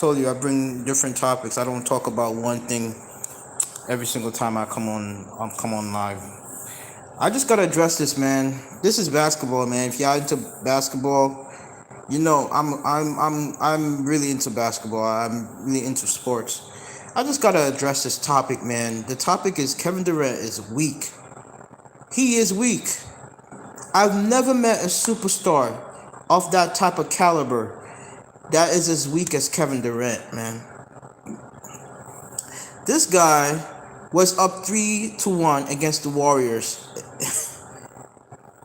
Told you I bring different topics. I don't talk about one thing every single time come on live. I just gotta address this, man. This is basketball, man. If y'all into basketball, you know I'm really into basketball. I'm really into sports. I just gotta address this topic, man. The topic is Kevin Durant is weak. He is weak. I've never met a superstar of that type of caliber that is as weak as Kevin Durant, man. This guy was up 3-1 against the Warriors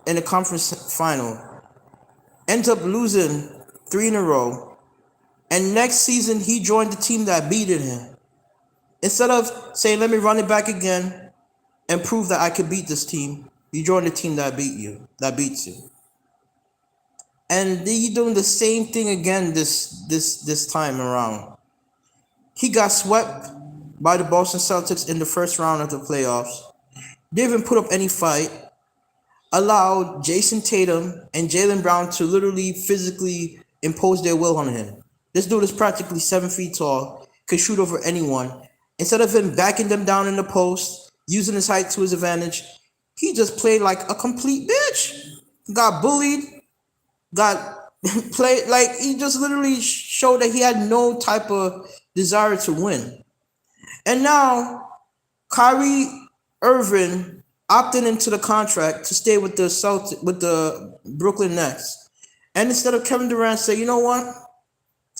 in the conference final. Ends up losing three in a row. And next season, he joined the team that beat him. Instead of saying, let me run it back again and prove that I could beat this team, you join the team that beats you. And he doing the same thing again this time around. He got swept by the Boston Celtics in the first round of the playoffs. Didn't even put up any fight. Allowed Jason Tatum and Jaylen Brown to literally physically impose their will on him. This dude is practically 7 feet tall, could shoot over anyone. Instead of him backing them down in the post, using his height to his advantage, he just played like a complete bitch. Got bullied, got played like he just literally showed that he had no type of desire to win. And now Kyrie Irving opted into the contract to stay with the Brooklyn Nets. And instead of Kevin Durant say, you know what?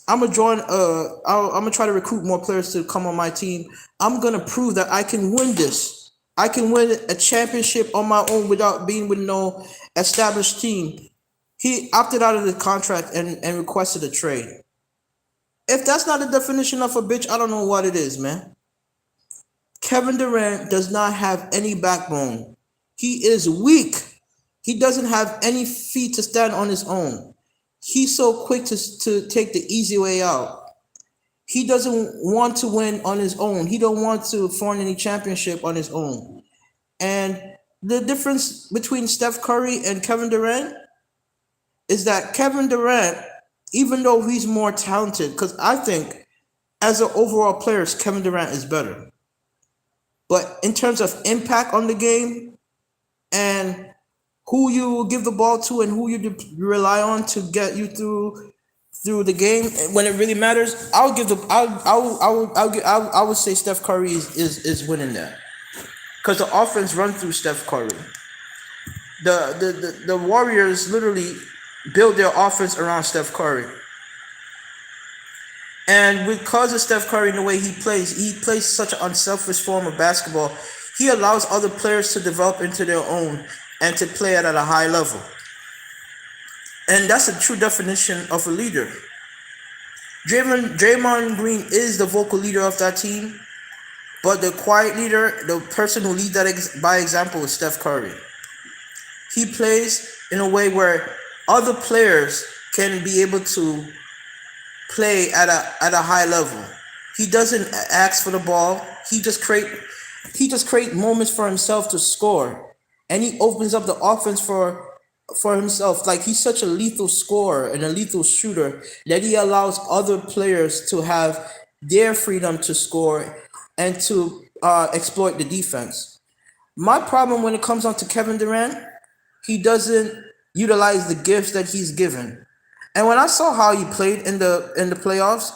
I'm gonna try to recruit more players to come on my team. I'm gonna prove that I can win this. I can win a championship on my own without being with no established team. He opted out of the contract and requested a trade. If that's not the definition of a bitch, I don't know what it is, man. Kevin Durant does not have any backbone. He is weak. He doesn't have any feet to stand on his own. He's so quick to take the easy way out. He doesn't want to win on his own. He don't want to form any championship on his own. And the difference between Steph Curry and Kevin Durant is that Kevin Durant, even though he's more talented, because I think as an overall player, Kevin Durant is better. But in terms of impact on the game and who you give the ball to and who you rely on to get you through the game when it really matters, I would say Steph Curry is winning that because the offense runs through Steph Curry. The Warriors literally build their offense around Steph Curry. And because of Steph Curry and the way he plays such an unselfish form of basketball. He allows other players to develop into their own and to play at a high level. And that's a true definition of a leader. Draymond Green is the vocal leader of that team, but the quiet leader, the person who leads that by example, is Steph Curry. He plays in a way where other players can be able to play at a high level. He doesn't ask for the ball. He just create moments for himself to score, and he opens up the offense for himself. Like he's such a lethal scorer and a lethal shooter that he allows other players to have their freedom to score and to exploit the defense. My problem when it comes on to Kevin Durant, he doesn't utilize the gifts that he's given. And when I saw how he played in the playoffs,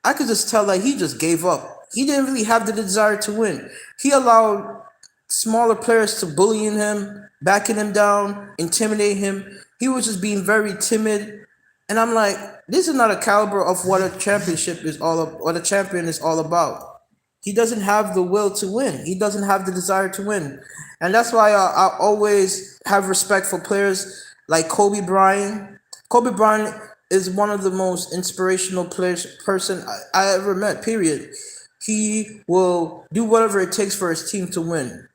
I could just tell that he just gave up. He didn't really have the desire to win. He allowed smaller players to bully him, backing him down, intimidate him. He was just being very timid. And I'm like, this is not a caliber of what a championship is what a champion is all about. He doesn't have the will to win. He doesn't have the desire to win. And that's why I always have respect for players like Kobe Bryant. Kobe Bryant is one of the most inspirational person I ever met, period. He will do whatever it takes for his team to win.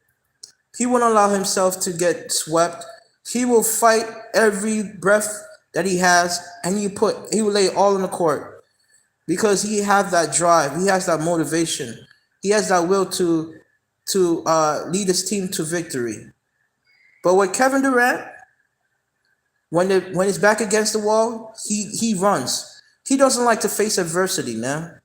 He won't allow himself to get swept. He will fight every breath that he has, and he will lay it all on the court because he has that drive. He has that motivation. He has that will to lead his team to victory. But with Kevin Durant, when he's back against the wall, he runs. He doesn't like to face adversity, man.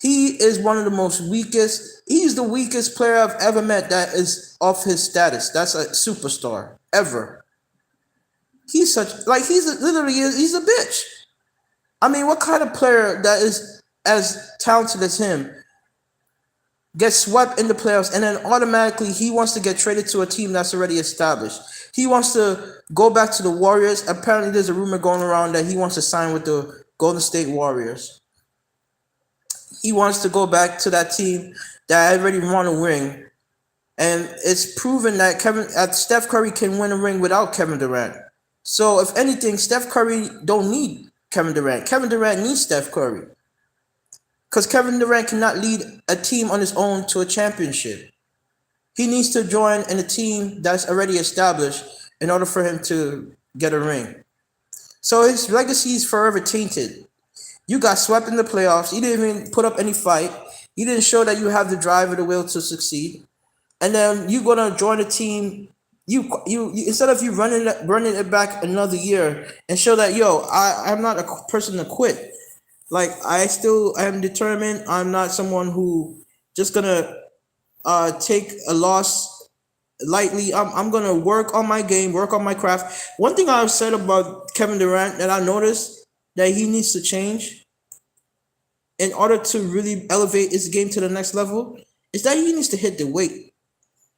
He is one of the most weakest. He's the weakest player I've ever met that is of his status. That's a superstar ever. He's such like literally he's a bitch. I mean, what kind of player that is as talented as him gets swept in the playoffs and then automatically he wants to get traded to a team that's already established? He wants to go back to the Warriors. Apparently, there's a rumor going around that he wants to sign with the Golden State Warriors. He wants to go back to that team that already won a ring, and it's proven that Steph Curry can win a ring without Kevin Durant. So if anything, Steph Curry don't need Kevin Durant. Kevin Durant needs Steph Curry because Kevin Durant cannot lead a team on his own to a championship. He needs to join in a team that's already established in order for him to get a ring. So his legacy is forever tainted. You got swept in the playoffs. You didn't even put up any fight. You didn't show that you have the drive or the will to succeed. And then you're gonna join a team. You instead of you running it back another year and show that I'm not a person to quit. Like I am determined. I'm not someone who just gonna take a loss lightly. I'm gonna work on my game, work on my craft. One thing I've said about Kevin Durant that I noticed that he needs to change in order to really elevate his game to the next level is that he needs to hit the weight.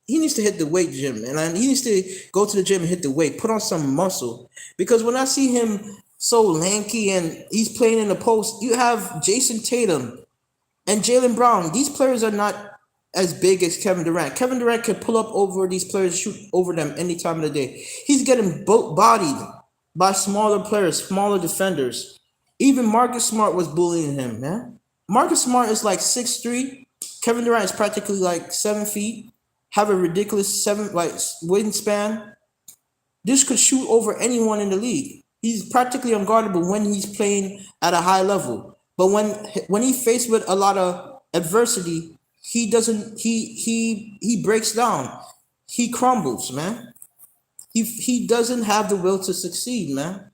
He needs to hit the weight gym, and he needs to go to the gym and hit the weight, put on some muscle. Because when I see him so lanky and he's playing in the post, you have Jason Tatum and Jaylen Brown. These players are not as big as Kevin Durant. Kevin Durant can pull up over these players, shoot over them any time of the day. He's getting bodied by smaller players, smaller defenders. Even Marcus Smart was bullying him, man. Marcus Smart is like 6'3". Kevin Durant is practically like 7 feet. Have a ridiculous wingspan. This could shoot over anyone in the league. He's practically unguardable when he's playing at a high level. But when he's faced with a lot of adversity, he doesn't. He breaks down. He crumbles, man. He doesn't have the will to succeed, man.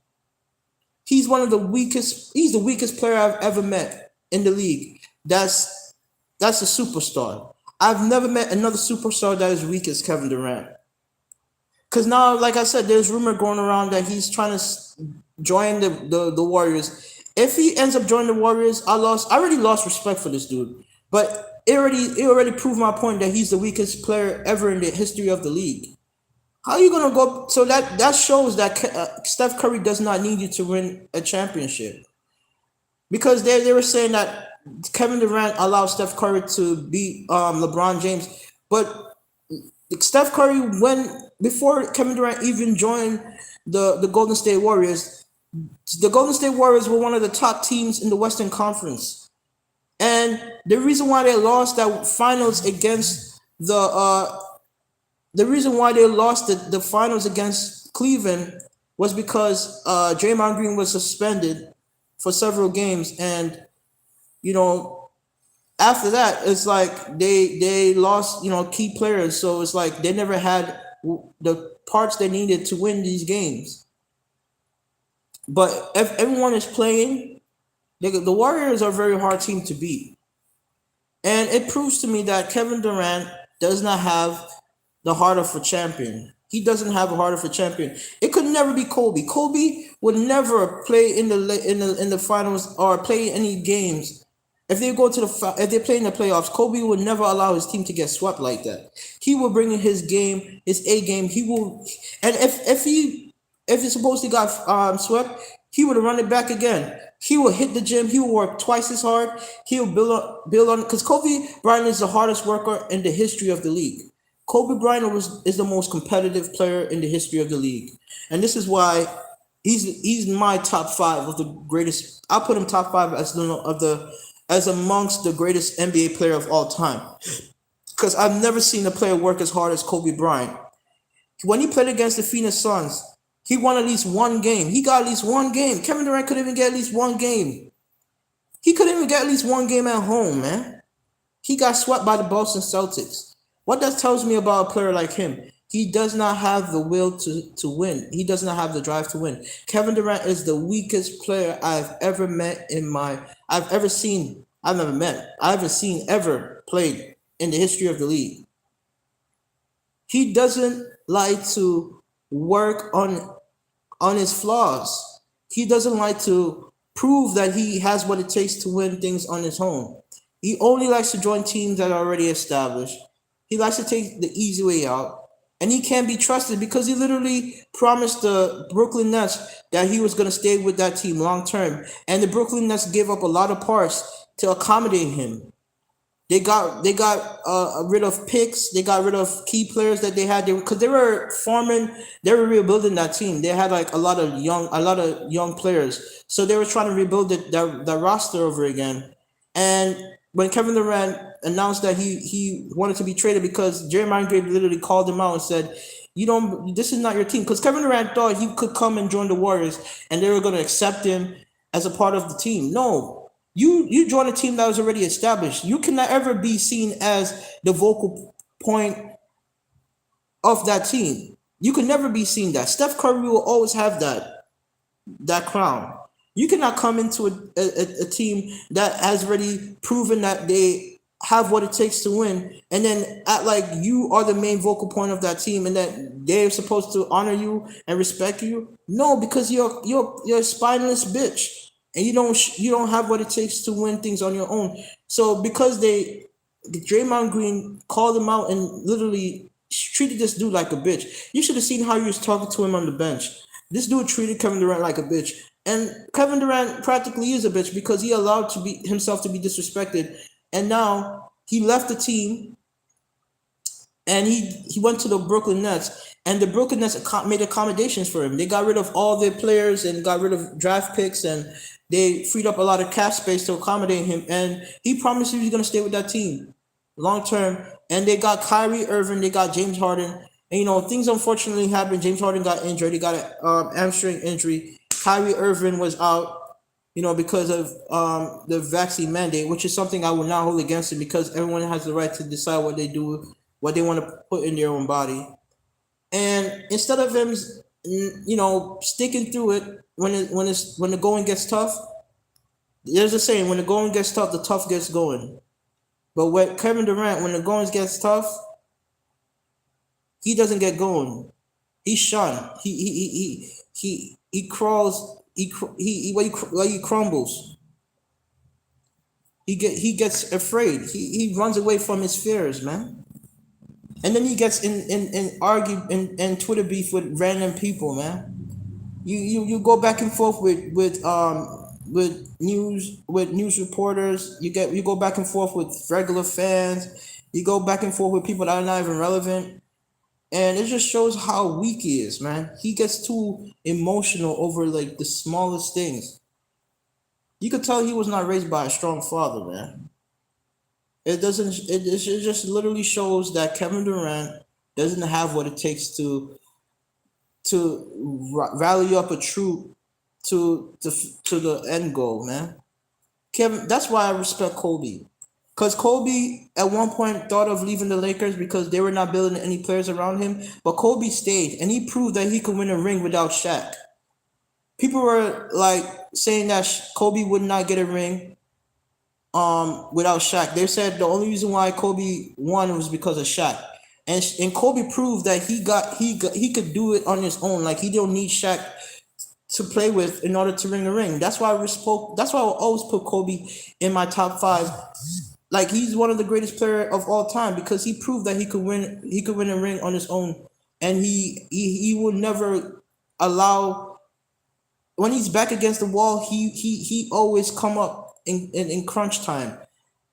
He's one of the weakest. He's the weakest player I've ever met in the league. That's a superstar. I've never met another superstar that is weak as Kevin Durant. Because now, like I said, there's rumor going around that he's trying to join the Warriors. If he ends up joining the Warriors, I already lost respect for this dude. But it already proved my point that he's the weakest player ever in the history of the league. How are you gonna go? So that shows that Steph Curry does not need you to win a championship. Because they were saying that Kevin Durant allowed Steph Curry to beat LeBron James, but Steph Curry, before Kevin Durant even joined the Golden State Warriors, the Golden State Warriors were one of the top teams in the Western Conference, and the reason why they lost that finals against the reason why they lost the finals against Cleveland was because Draymond Green was suspended for several games, and after that, it's like they lost, key players. So it's like they never had the parts they needed to win these games. But if everyone is playing, the Warriors are a very hard team to beat. And it proves to me that Kevin Durant does not have the heart of a champion. He doesn't have a heart of a champion. It could never be Kobe. Kobe would never play in the finals or play any games. If they play in the playoffs, Kobe would never allow his team to get swept like that. He will bring in his game, his A game. He will, and if it's supposed to got swept, he would run it back again. He will hit the gym. He will work twice as hard. He will build on because Kobe Bryant is the hardest worker in the history of the league. Kobe Bryant is the most competitive player in the history of the league, and this is why he's my top 5 of the greatest. I'll put him top 5 as amongst the greatest NBA player of all time, because I've never seen a player work as hard as Kobe Bryant. When he played against the Phoenix Suns, he won at least one game. He got at least one game. Kevin Durant couldn't even get at least one game. He couldn't even get at least one game at home, man. He got swept by the Boston Celtics. What that tells me about a player like him, He does not have the will to win. He does not have the drive to win. Kevin Durant is the weakest player I've ever met in my I've ever seen. I've never met. I haven't seen ever played in the history of the league. He doesn't like to work on his flaws. He doesn't like to prove that he has what it takes to win things on his own. He only likes to join teams that are already established. He likes to take the easy way out. And he can't be trusted because he literally promised the Brooklyn Nets that he was going to stay with that team long term. And the Brooklyn Nets gave up a lot of parts to accommodate him. They got rid of picks. They got rid of key players that they had. Because they were forming, they were rebuilding that team. They had like a lot of young players. So they were trying to rebuild the roster over again. And when Kevin Durant announced that he wanted to be traded because Jeremiah Green literally called him out and said, "You don't. This is not your team." Because Kevin Durant thought he could come and join the Warriors and they were going to accept him as a part of the team. No, you join a team that was already established. You cannot ever be seen as the vocal point of that team. You can never be seen that. Steph Curry will always have that crown. You cannot come into a team that has already proven that they have what it takes to win and then act like you are the main vocal point of that team and that they're supposed to honor you and respect you. No, because you're a spineless bitch and you don't have what it takes to win things on your own. So because Draymond Green called him out and literally treated this dude like a bitch. You should have seen how he was talking to him on the bench. This dude treated Kevin Durant like a bitch. And Kevin Durant practically is a bitch because he allowed to be himself to be disrespected. And now he left the team and he went to the Brooklyn Nets. And the Brooklyn Nets made accommodations for him. They got rid of all their players and got rid of draft picks and they freed up a lot of cap space to accommodate him. And he promised he was going to stay with that team long term. And they got Kyrie Irving, they got James Harden. And things unfortunately happened. James Harden got injured. He got an hamstring injury. Kyrie Irving was out, because of the vaccine mandate, which is something I will not hold against him because everyone has the right to decide what they do, what they want to put in their own body. And instead of him, sticking through it when the going gets tough, there's a saying: when the going gets tough, the tough gets going. But with Kevin Durant, when the going gets tough, he doesn't get going. He's shunned. He crawls. He crumbles. He gets afraid. He runs away from his fears, man. And then he gets in argue in Twitter beef with random people, man. You go back and forth with news reporters. You go back and forth with regular fans. You go back and forth with people that are not even relevant. And it just shows how weak he is, man. He gets too emotional over like the smallest things. You could tell he was not raised by a strong father, man. It doesn't. It just literally shows that Kevin Durant doesn't have what it takes to rally up a troop to the end goal, man. Kevin. That's why I respect Kobe. Because Kobe at one point thought of leaving the Lakers because they were not building any players around him. But Kobe stayed and he proved that he could win a ring without Shaq. People were like saying that Kobe would not get a ring without Shaq. They said the only reason why Kobe won was because of Shaq. And Kobe proved that he could do it on his own. Like he don't need Shaq to play with in order to win a ring. That's why that's why I will always put Kobe in my top 5. Like he's one of the greatest player of all time because he proved that he could win a ring on his own, and he would never allow when he's back against the wall. He always come up in crunch time,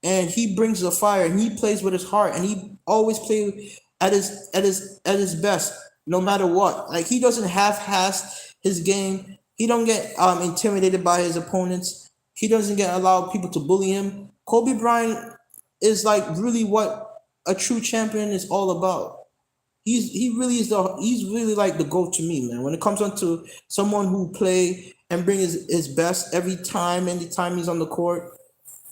and he brings the fire and he plays with his heart and he always play at his best no matter what. Like he doesn't half-ass his game. He don't get intimidated by his opponents. He doesn't get allow people to bully him. Kobe Bryant is like really what a true champion is all about. He's really like the GOAT to me, man. When it comes on to someone who play and bring his best every time, anytime he's on the court.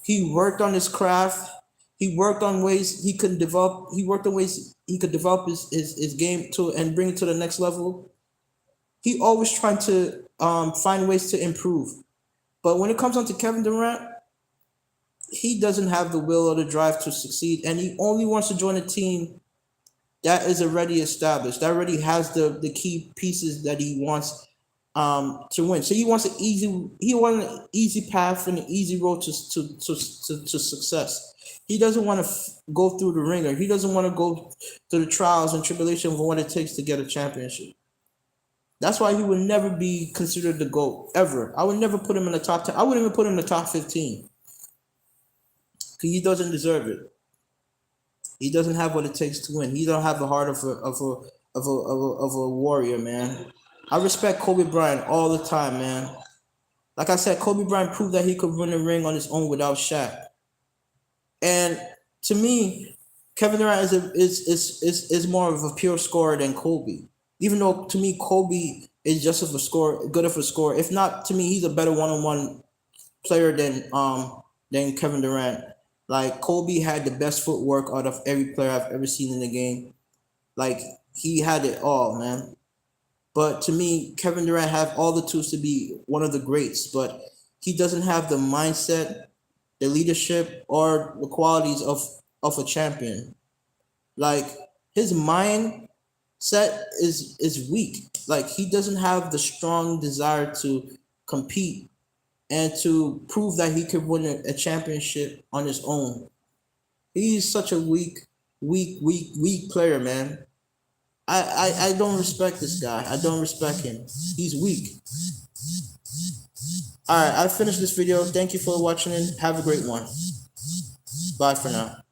He worked on his craft. He worked on ways he could develop. He worked on ways he could develop his game to and bring it to the next level. He always trying to find ways to improve. But when it comes on to Kevin Durant, he doesn't have the will or the drive to succeed, and he only wants to join a team that is already established, that already has the key pieces that he wants to win. So he wants an easy path and an easy road to success. He doesn't want to go through the ringer. He doesn't want to go through the trials and tribulations of what it takes to get a championship. That's why he would never be considered the GOAT, ever. I would never put him in the top 10. I wouldn't even put him in the top 15. Because he doesn't deserve it. He doesn't have what it takes to win. He don't have the heart of a warrior, man. I respect Kobe Bryant all the time, man. Like I said, Kobe Bryant proved that he could win a ring on his own without Shaq. And to me, Kevin Durant is more of a pure scorer than Kobe. Even though to me Kobe is just of a score, good of a scorer. If not, to me he's a better one-on-one player than Kevin Durant. Like Kobe had the best footwork out of every player I've ever seen in the game. Like he had it all, man. But to me, Kevin Durant have all the tools to be one of the greats, but he doesn't have the mindset, the leadership, or the qualities of a champion. Like his mindset is weak. Like he doesn't have the strong desire to compete and to prove that he could win a championship on his own. He's such a weak player, man. I don't respect this guy. I don't respect him. He's weak. Alright, I finished this video. Thank you for watching and have a great one. Bye for now.